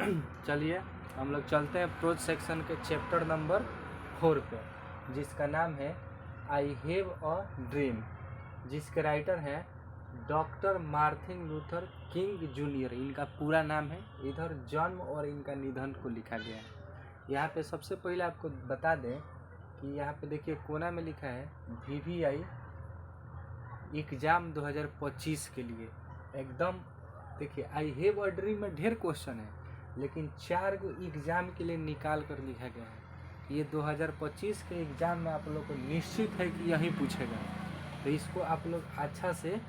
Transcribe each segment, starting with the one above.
चलिए हम लोग चलते हैं प्रोज सेक्शन के चैप्टर नंबर 4 पे, जिसका नाम है आई हैव अ ड्रीम, जिसके राइटर हैं doctor Martin Luther king junior. इनका पूरा नाम है, इधर जन्म और इनका निधन को लिखा गया है। यहाँ पे सबसे पहले आपको बता दें कि यहाँ पे देखिए कोना में लिखा है VVI एग्ज़ाम 2025 के लिए। एकदम देखिए आई हैव अ ड्रीम में ढेर क्वेश्चन है, लेकिन 4 गो एग्ज़ाम के लिए निकाल कर लिखा गया है। ये 2025 के एग्ज़ाम में आप लोग को निश्चित है कि यही पूछेगा, तो इसको आप लोग अच्छा से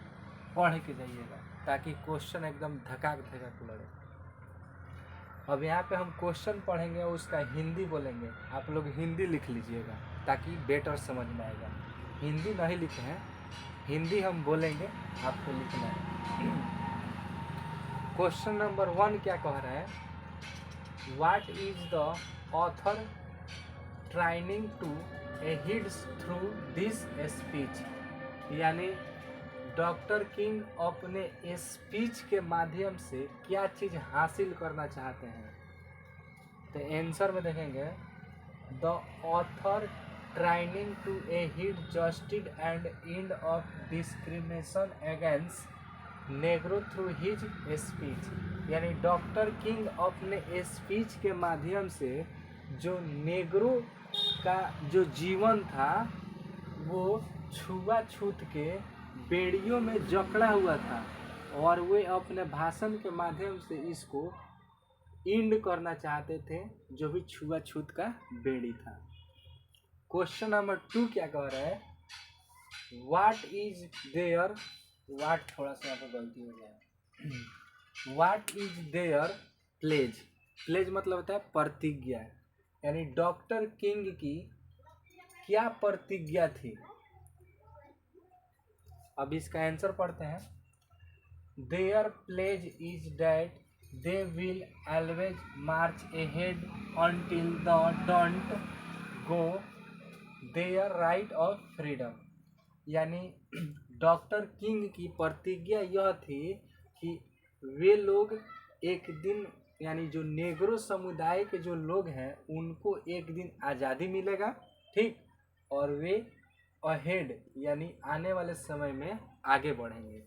पढ़ के जाइएगा ताकि क्वेश्चन एकदम धकाक धकाक लड़े। अब यहाँ पे हम क्वेश्चन पढ़ेंगे और उसका हिंदी बोलेंगे, आप लोग हिंदी लिख लीजिएगा ताकि बेटर समझ में आएगा। हिंदी नहीं लिखे हैं, हिंदी हम बोलेंगे, आपको लिखना है। क्वेश्चन नंबर 1 क्या कह रहा है, what is the author trying to hit through this speech, यानी डॉक्टर किंग अपने स्पीच के माध्यम से क्या चीज़ हासिल करना चाहते हैं। तो आंसर में देखेंगे the author trying to hit justice and and of discrimination against negro through his speech, यानी डॉक्टर किंग अपने स्पीच के माध्यम से जो नेग्रो का जो जीवन था वो छुआछूत के बेड़ियों में जकड़ा हुआ था, और वे अपने भाषण के माध्यम से इसको एंड करना चाहते थे, जो भी छुआछूत का बेड़ी था। क्वेश्चन नंबर 2 क्या कह रहा है, व्हाट इज देयर, व्हाट थोड़ा सा यहाँ पर गलती हो गया, what is their pledge, pledge मतलब होता है प्रतिज्ञा, यानी डॉक्टर किंग की क्या प्रतिज्ञा थी। अब इसका आंसर पढ़ते हैं, their pledge is that they will always march ahead until the don't go their right of freedom, यानी डॉक्टर किंग की प्रतिज्ञा यह थी कि वे लोग एक दिन, यानी जो नेग्रो समुदाय के जो लोग हैं उनको एक दिन आज़ादी मिलेगा, ठीक, और वे अहेड यानी आने वाले समय में आगे बढ़ेंगे।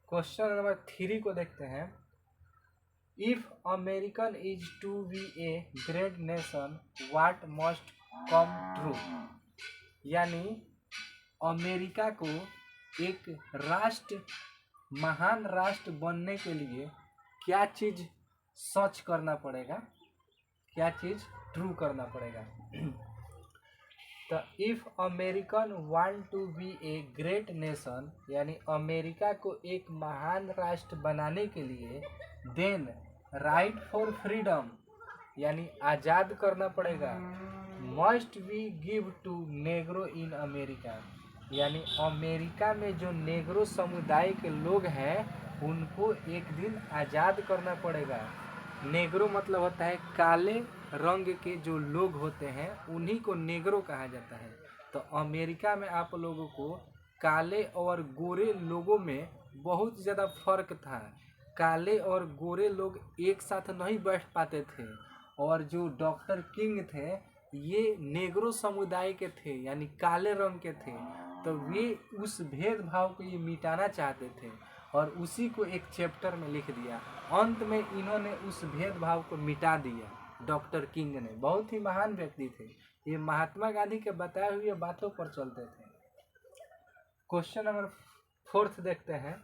क्वेश्चन नंबर 3 को देखते हैं, if American is to be a great nation what must come true, यानी अमेरिका को एक राष्ट्र, महान राष्ट्र बनने के लिए क्या चीज़ सच करना पड़ेगा, क्या चीज़ ट्रू करना पड़ेगा। तो if American want to be a great nation, यानी अमेरिका को एक महान राष्ट्र बनाने के लिए, देन राइट फॉर फ्रीडम, यानी आज़ाद करना पड़ेगा, must be give to negro in America, यानी अमेरिका में जो नेग्रो समुदाय के लोग हैं उनको एक दिन आज़ाद करना पड़ेगा। नेग्रो मतलब होता है काले रंग के जो लोग होते हैं उन्हीं को नेग्रो कहा जाता है। तो अमेरिका में आप लोगों को काले और गोरे लोगों में बहुत ज़्यादा फर्क था। काले और गोरे लोग एक साथ नहीं बैठ पाते थे, और जो डॉक्टर किंग थे ये नेग्रो समुदाय के थे, यानी काले रंग के थे, तो वे उस भेदभाव को ये मिटाना चाहते थे और उसी को एक चैप्टर में लिख दिया। अंत में इन्होंने उस भेदभाव को मिटा दिया, डॉक्टर किंग ने। बहुत ही महान व्यक्ति थे ये, महात्मा गांधी के बताए हुए बातों पर चलते थे। क्वेश्चन नंबर 4 देखते हैं,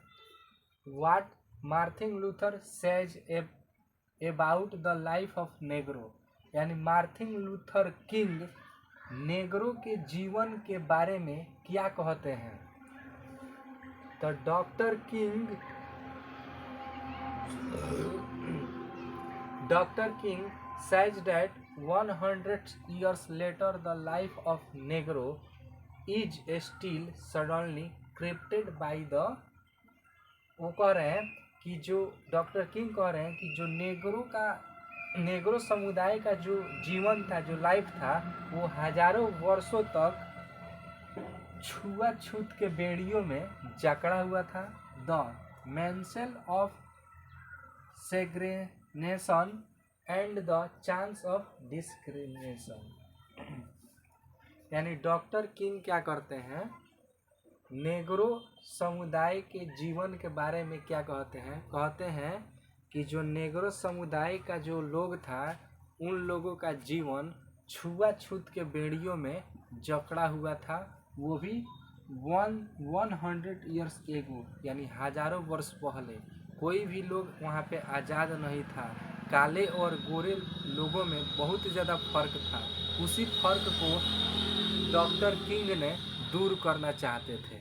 what Martin Luther says about the life of Negro, यानी मार्टिन लूथर किंग नेग्रो के जीवन के बारे में क्या कहते हैं। तो doctor king says that 100 years later the life of Negro is still suddenly corrupted by the, वो कह रहे हैं कि जो डॉक्टर किंग कह रहे हैं कि जो नेग्रो समुदाय का जो जीवन था, जो लाइफ था, वो हजारों वर्षों तक छुआछूत के बेड़ियों में जकड़ा हुआ था। The mention of nation and the chance of discrimination. यानी डॉक्टर किंग क्या करते हैं, नेग्रो समुदाय के जीवन के बारे में क्या कहते हैं कि जो नेग्रो समुदाय का जो लोग था उन लोगों का जीवन छुआछूत के बेड़ियों में जकड़ा हुआ था, वो भी 100 ईयर्स एगो, यानी हजारों वर्ष पहले। कोई भी लोग वहाँ पे आज़ाद नहीं था। काले और गोरे लोगों में बहुत ज़्यादा फर्क था। उसी फर्क को डॉक्टर किंग ने दूर करना चाहते थे।